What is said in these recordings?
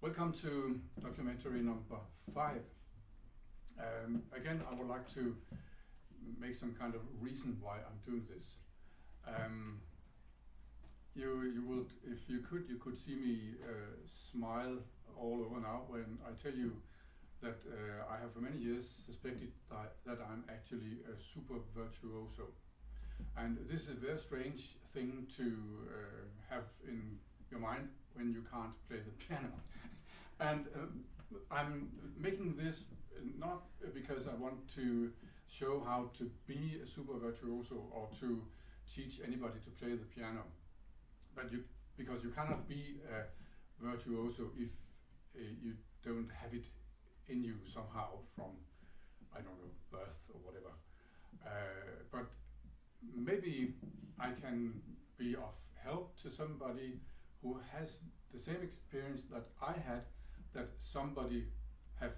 Welcome to documentary number 5. Again, I would like to make some kind of reason why I'm doing this. You would, if you could see me smile all over now when I tell you that I have for many years suspected that I'm actually a super virtuoso. And this is a very strange thing to have in your mind when you can't play the piano. And I'm making this not because I want to show how to be a super virtuoso or to teach anybody to play the piano, but because you cannot be a virtuoso if you don't have it in you somehow from, I don't know, birth or whatever. But maybe I can be of help to somebody who has the same experience that I had, that somebody have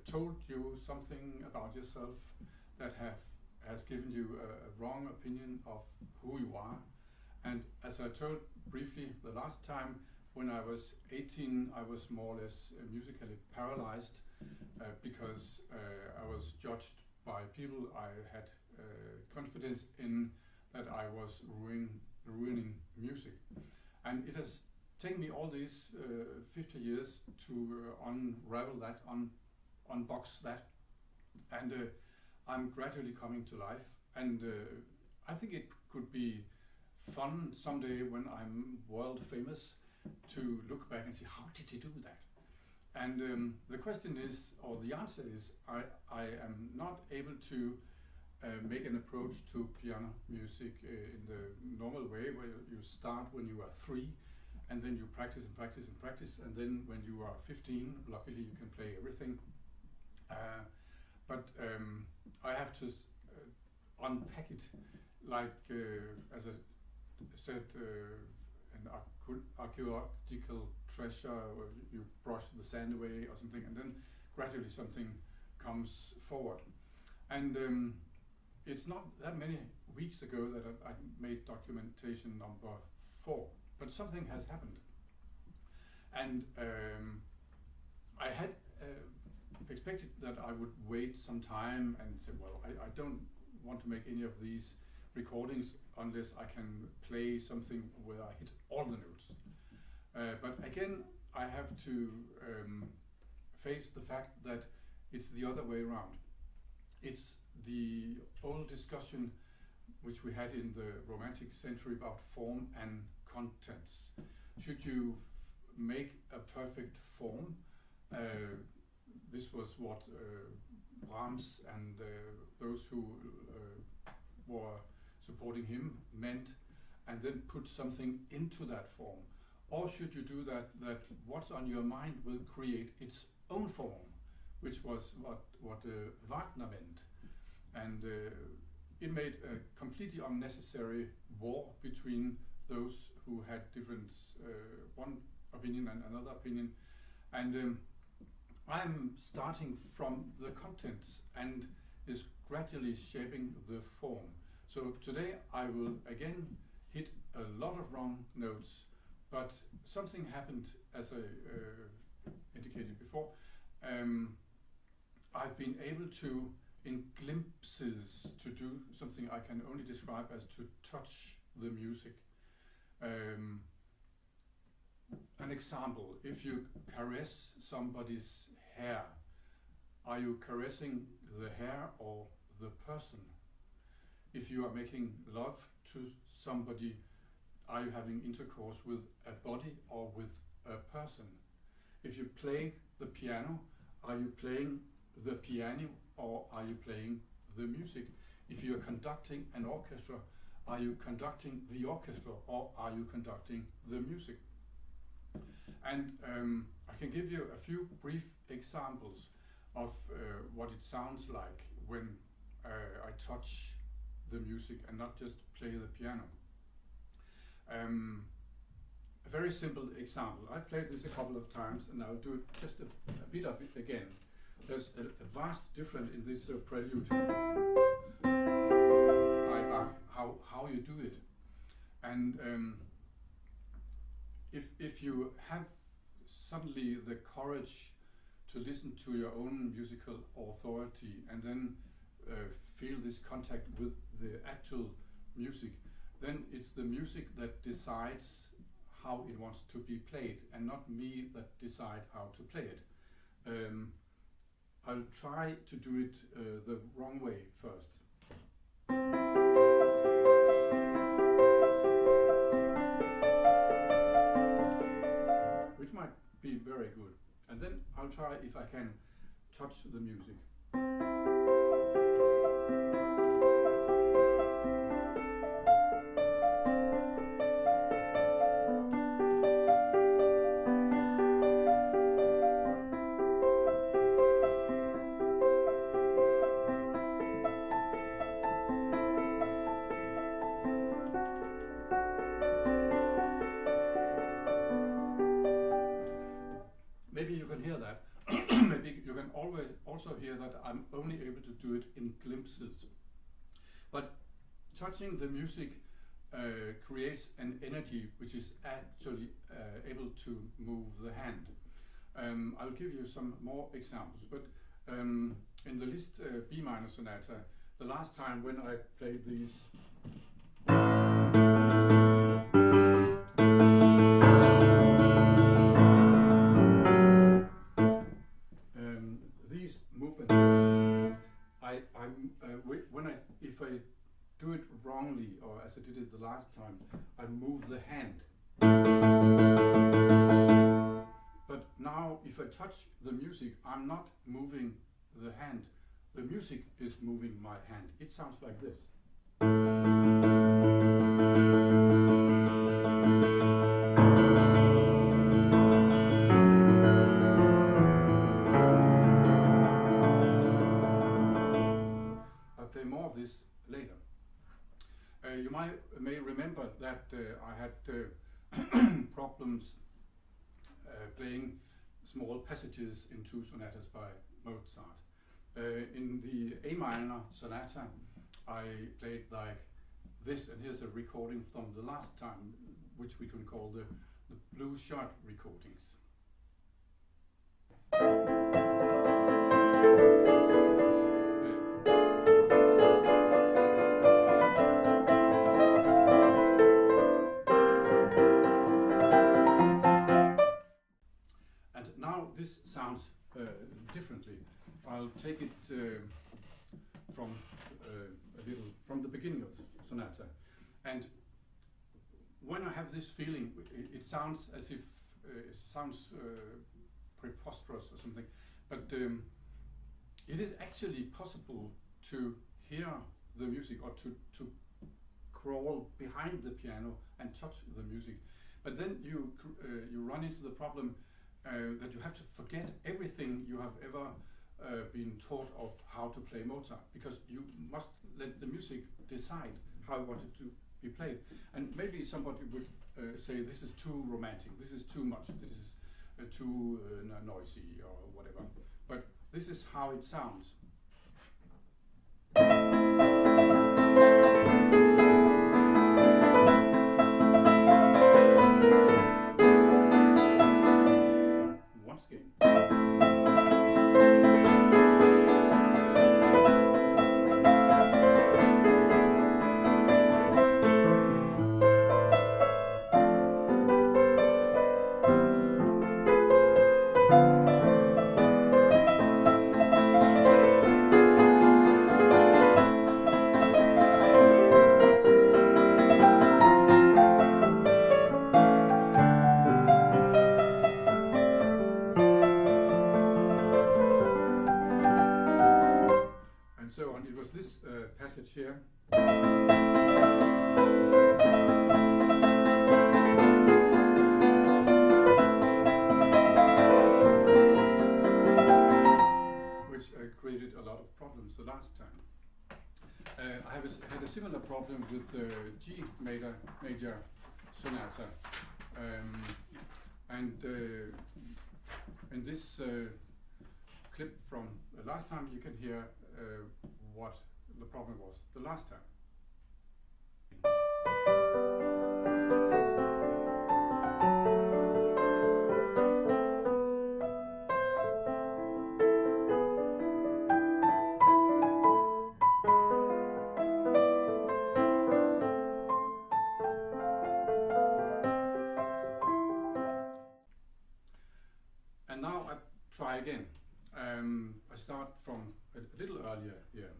told you something about yourself that has given you a wrong opinion of who you are. And as I told briefly the last time, when I was 18, I was more or less musically paralyzed because I was judged by people I had confidence in that I was ruining music. And it has taken me all these 50 years to unravel that, unbox that, and I'm gradually coming to life. And I think it could be fun someday when I'm world famous to look back and see, how did he do that? And the question is, or the answer is, I am not able to make an approach to piano music in the normal way, where you start when you are 3 and then you practice and practice and practice, and then when you are 15, luckily you can play everything. But I have to unpack it, like as I said, an archaeological treasure, where you brush the sand away or something, and then gradually something comes forward. And it's not that many weeks ago that I made documentation number 4, but something has happened. And I had expected that I would wait some time and say, well, I don't want to make any of these recordings unless I can play something where I hit all the notes. But again, I have to face the fact that it's the other way around. It's the old discussion which we had in the Romantic century about form and contents. Should you make a perfect form? This was what Brahms and those who were supporting him meant, and then put something into that form. Or should you do that what's on your mind will create its own form, which was what Wagner meant. And it made a completely unnecessary war between those who had different one opinion and another opinion. And I'm starting from the contents and is gradually shaping the form. So today I will again hit a lot of wrong notes, but something happened, as I indicated before. I've been able to, in glimpses, to do something I can only describe as to touch the music. An example, if you caress somebody's hair, are you caressing the hair or the person? If you are making love to somebody, are you having intercourse with a body or with a person? If you play the piano, are you playing the piano or are you playing the music? If you are conducting an orchestra, are you conducting the orchestra or are you conducting the music? And I can give you a few brief examples of what it sounds like when I touch the music and not just play the piano. A very simple example. I've played this a couple of times and I'll do just a bit of it again. There's a vast difference in this prelude by Bach, how you do it. And if you have suddenly the courage to listen to your own musical authority and then feel this contact with the actual music, then it's the music that decides how it wants to be played and not me that decide how to play it. I'll try to do it the wrong way first. Which might be very good. And then I'll try if I can touch the music. Maybe you can hear that. Maybe you can always also hear that I'm only able to do it in glimpses. But touching the music creates an energy which is actually able to move the hand. I'll give you some more examples, but in the Liszt B minor sonata, the last time when I played these movements, if I do it wrongly, or as I did it the last time, I move the hand. But now, if I touch the music, I'm not moving the hand. The music is moving my hand. It sounds like this. More of this later. You may remember that I had problems playing small passages in two sonatas by Mozart. In the A minor sonata, I played like this, and here's a recording from the last time, which we can call the blue shirt recordings. This sounds differently. I'll take it from from the beginning of the sonata, and when I have this feeling, it sounds as if it sounds preposterous or something, but it is actually possible to hear the music or to crawl behind the piano and touch the music, but then you run into the problem that you have to forget everything you have ever been taught of how to play Mozart, because you must let the music decide how you want it to be played. And maybe somebody would say this is too romantic, this is too much, this is too noisy or whatever. But this is how it sounds. Passage here. Which created a lot of problems the last time. I had a similar problem with the G major sonata, and in this clip from the last time you can hear what the problem was the last time. try again. I start from a little earlier here.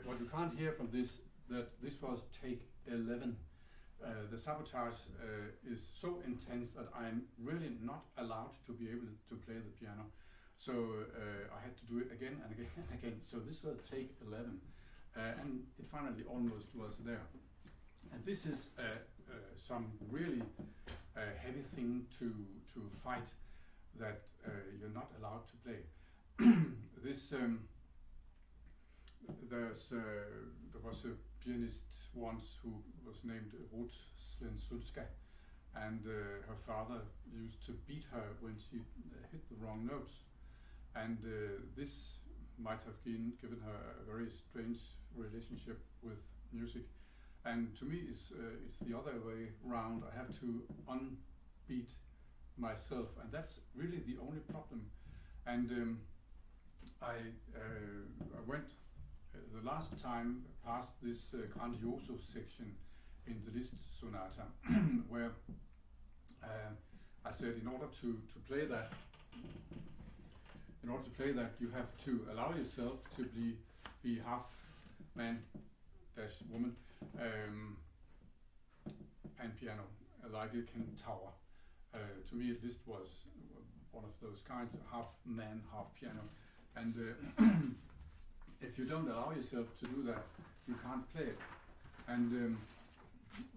What you can't hear from this, that this was take 11. The sabotage is so intense that I'm really not allowed to be able to play the piano. So I had to do it again and again and again. So this was take 11. And it finally almost was there. And this is some really heavy thing to fight, that you're not allowed to play. This there was a pianist once who was named Ruth Slensunska, and her father used to beat her when she hit the wrong notes, and this might have given her a very strange relationship with music. And to me, it's the other way round. I have to unbeat myself, and that's really the only problem. And I went the last time past this grandioso section in the Liszt sonata, where I said in order to play that, you have to allow yourself to be half man dash woman and piano, like a centaur. To me, Liszt was one of those kinds, half man, half piano, and if you don't allow yourself to do that, you can't play it. And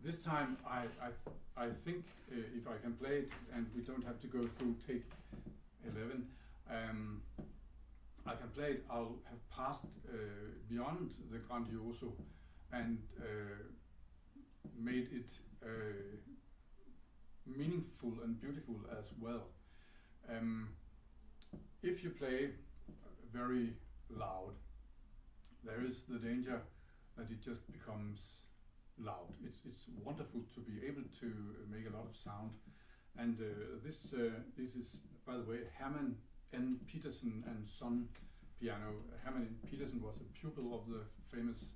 this time I think if I can play it and we don't have to go through take 11, I can play it. I'll have passed beyond the grandioso and made it meaningful and beautiful as well. If you play very loud, there is the danger that it just becomes loud. It's wonderful to be able to make a lot of sound, and this is, by the way, Herman N. Petersen and Son piano. Herman N. Petersen was a pupil of the famous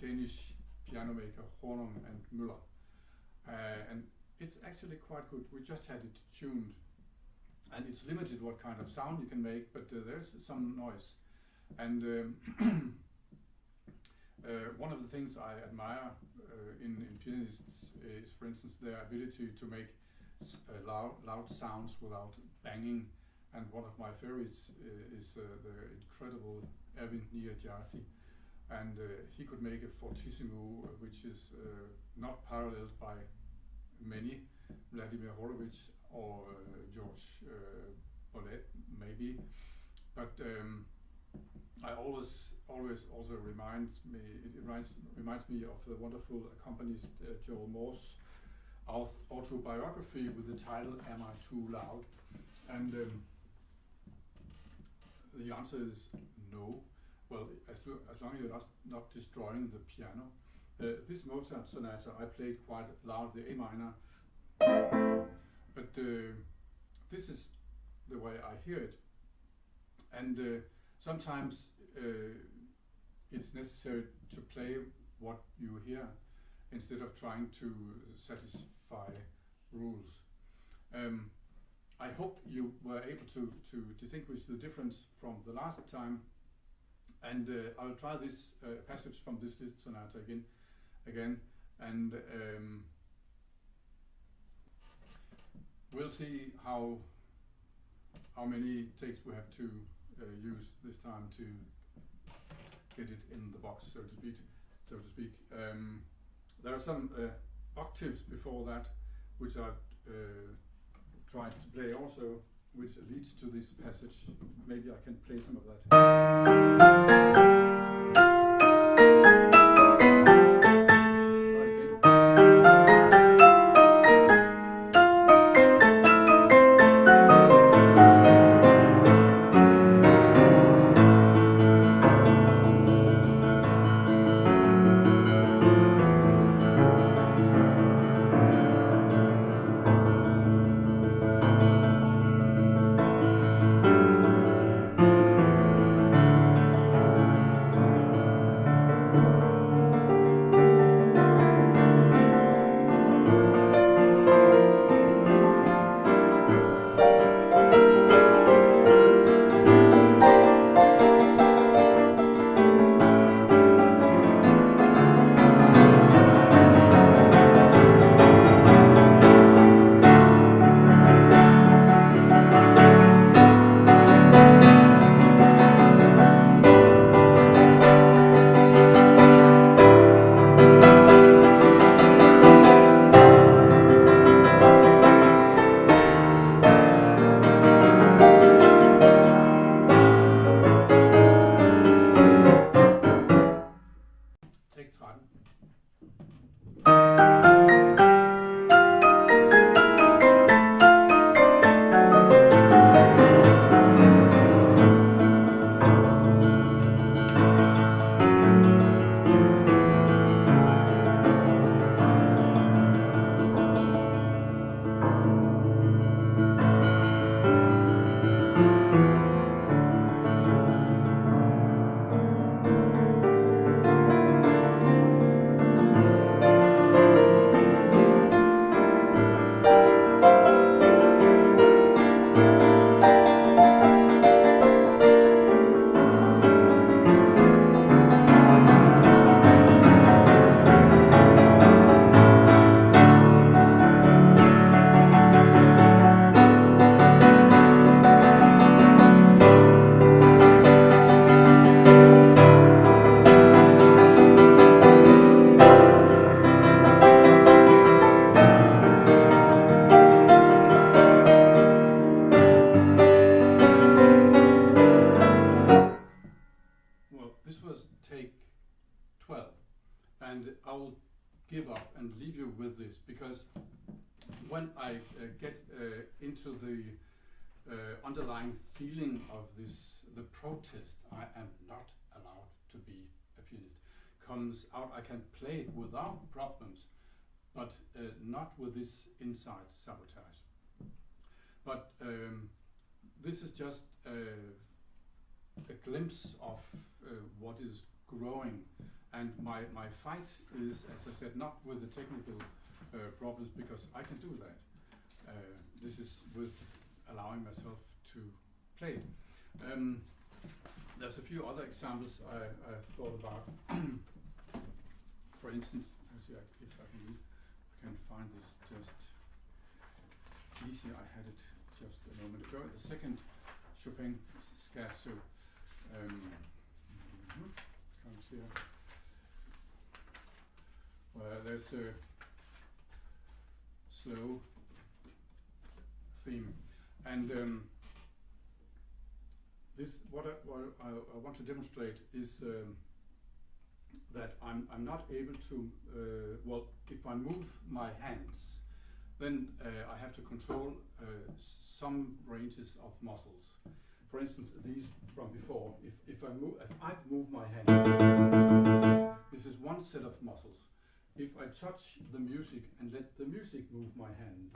Danish piano maker Hornung and Müller, and it's actually quite good. We just had it tuned, and it's limited what kind of sound you can make, but there's some noise. And one of the things I admire in pianists is, for instance, their ability to make loud sounds without banging. And one of my favorites is the incredible Erwin Niagiasi. And he could make a fortissimo, which is not paralleled by many, Vladimir Horowitz or George Bolet, maybe. But I always also reminds me of the wonderful accompanist Joel Morse autobiography with the title "Am I Too Loud?" And the answer is no. Well, as long as you're not destroying the piano. This Mozart sonata I played quite loud, the A minor, but this is the way I hear it. And sometimes it's necessary to play what you hear instead of trying to satisfy rules. I hope you were able to distinguish the difference from the last time, and I'll try this passage from this Liszt sonata again, and we'll see how many takes we have to use this time to get it in the box, so to speak. There are some octaves before that, which I've tried to play also, which leads to this passage. Maybe I can play some of that. And I will give up and leave you with this, because when I get into the underlying feeling of this, the protest, I am not allowed to be a pianist, comes out. I can play it without problems, but not with this inside sabotage. But this is just a glimpse of what is growing. And my fight is, as I said, not with the technical problems, because I can do that. This is with allowing myself to play. There's a few other examples I thought about. For instance, let's see if I can find this just easy. I had it just a moment ago. The second Chopin scherzo comes here. There's a slow theme, and this what I want to demonstrate is that I'm not able to well, if I move my hands, then I have to control some ranges of muscles. For instance, these from before. If I've moved my hand, this is one set of muscles. If I touch the music and let the music move my hand,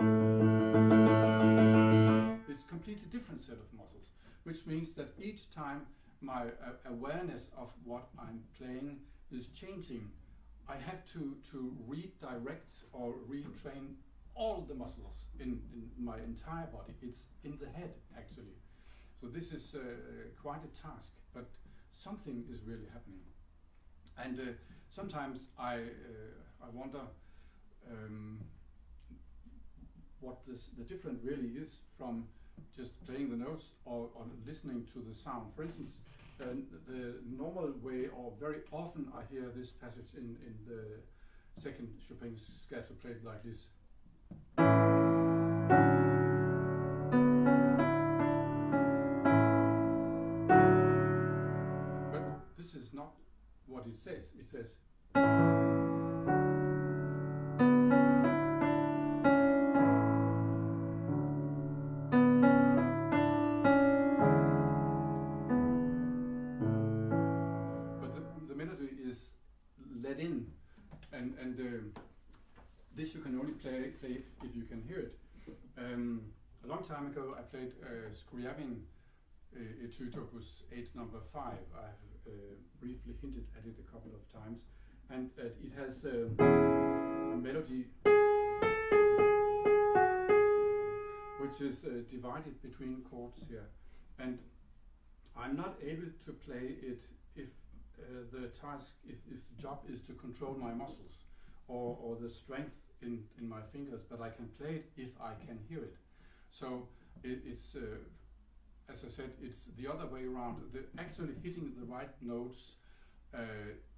it's a completely different set of muscles, which means that each time my awareness of what I'm playing is changing, I have to redirect or retrain all the muscles in my entire body. It's in the head, actually. So this is quite a task, but something is really happening. And sometimes I wonder what the difference really is from just playing the notes or listening to the sound. For instance, the normal way, or very often I hear this passage in the second Chopin scherzo played like this. But this is not what it says. It says let in, and this you can only play if you can hear it. A long time ago I played Scriabin Etude Opus 8 number 5. I've briefly hinted at it a couple of times, and it has a melody which is divided between chords here, and I'm not able to play it if the task, if the job is to control my muscles or the strength in my fingers, but I can play it if I can hear it. So it's as I said, it's the other way around. Actually hitting the right notes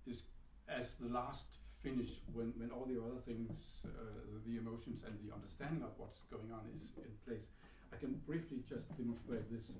is as the last finish when all the other things, the emotions and the understanding of what's going on is in place. I can briefly just demonstrate this.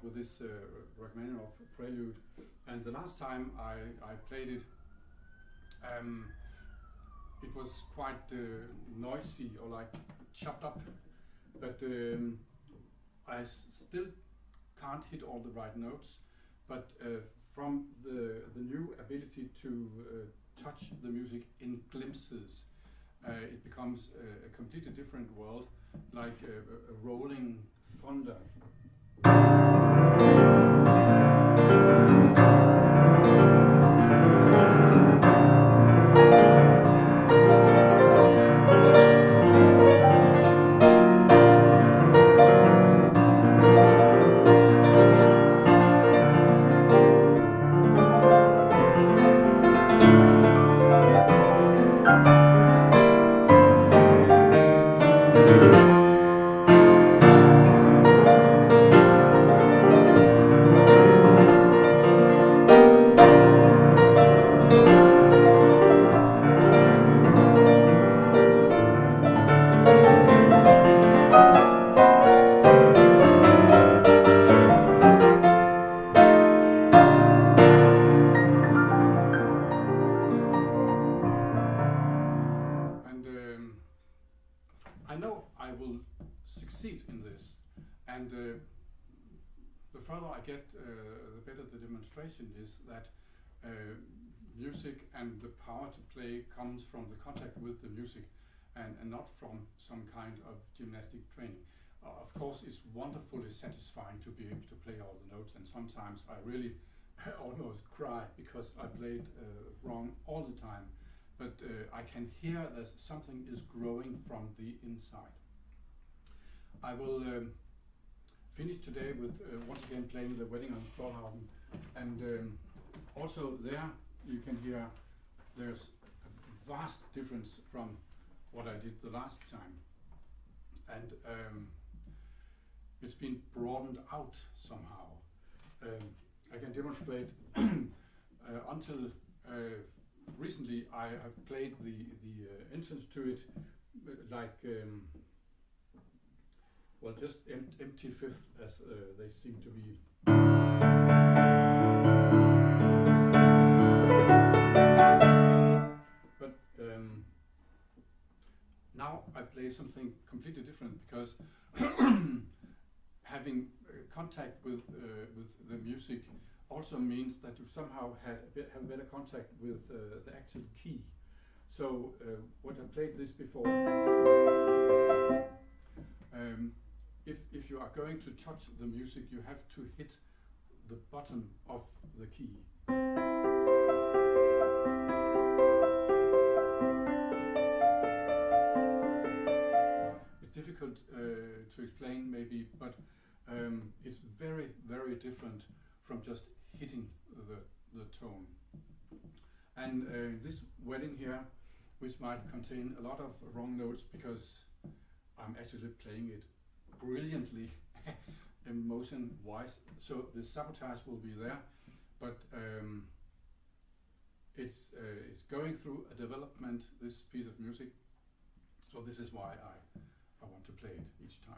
With this Rachmaninoff prelude, and the last time I played it, it was quite noisy or like chopped up, but I still can't hit all the right notes, but from the new ability to touch the music in glimpses, it becomes a completely different world, like a rolling thunder. I know I will succeed in this, and the further I get, the better the demonstration is that music and the power to play comes from the contact with the music and not from some kind of gymnastic training. Of course, it's wonderfully satisfying to be able to play all the notes, and sometimes I really almost cry because I played wrong all the time. But I can hear that something is growing from the inside. I will finish today with once again playing the Wedding on Trollhausen, and also there you can hear there's a vast difference from what I did the last time, and it's been broadened out somehow. I can demonstrate until recently I have played the entrance to it like well, just empty fifth, as they seem to be. But now I play something completely different, because having contact with the music also means that you somehow have better contact with the actual key. So what I played this before, if you are going to touch the music, you have to hit the bottom of the key. It's difficult to explain maybe, but it's very, very different from just hitting the tone. And this wedding here, which might contain a lot of wrong notes because I'm actually playing it brilliantly emotion-wise, so the sabotage will be there, but it's going through a development, this piece of music, so this is why I want to play it each time.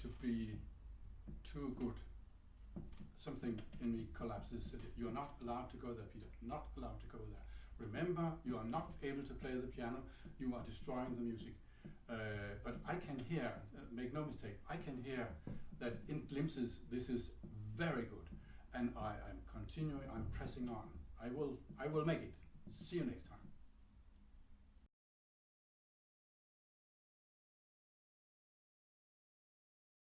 to be too good. Something in me collapses. You are not allowed to go there, Peter. Not allowed to go there. Remember, you are not able to play the piano. You are destroying the music. But I can hear, make no mistake, I can hear that in glimpses this is very good. And I'm continuing, I'm pressing on. I will make it. See you next time.